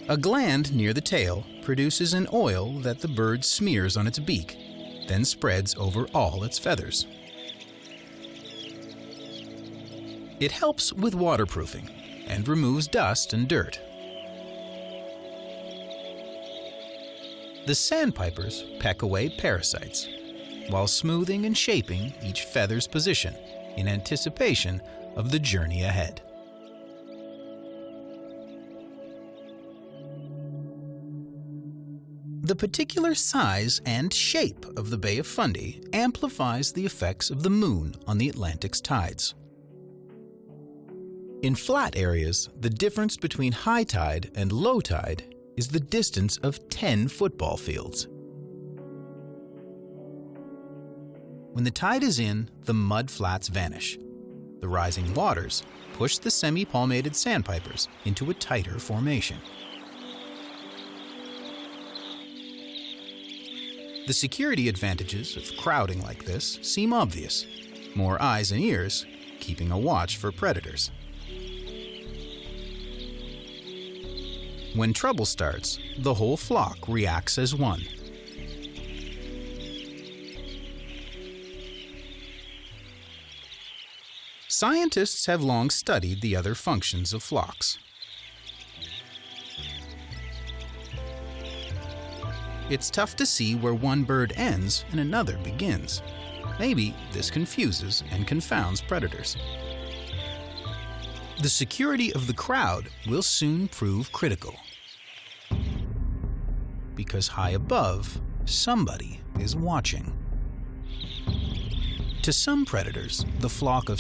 A gland near the tail produces an oil that the bird smears on its beak, then spreads over all its feathers. It helps with waterproofing and removes dust and dirt. The sandpipers peck away parasites while smoothing and shaping each feather's position in anticipation of the journey ahead. The particular size and shape of the Bay of Fundy amplifies the effects of the moon on the Atlantic's tides. In flat areas, the difference between high tide and low tide is the distance of 10 football fields. When the tide is in, the mud flats vanish. The rising waters push the semi-palmated sandpipers into a tighter formation. The security advantages of crowding like this seem obvious. More eyes and ears, keeping a watch for predators. When trouble starts, the whole flock reacts as one. Scientists have long studied the other functions of flocks. It's tough to see where one bird ends and another begins. Maybe this confuses and confounds predators. The security of the crowd will soon prove critical. Because high above, somebody is watching. To some predators, the flock of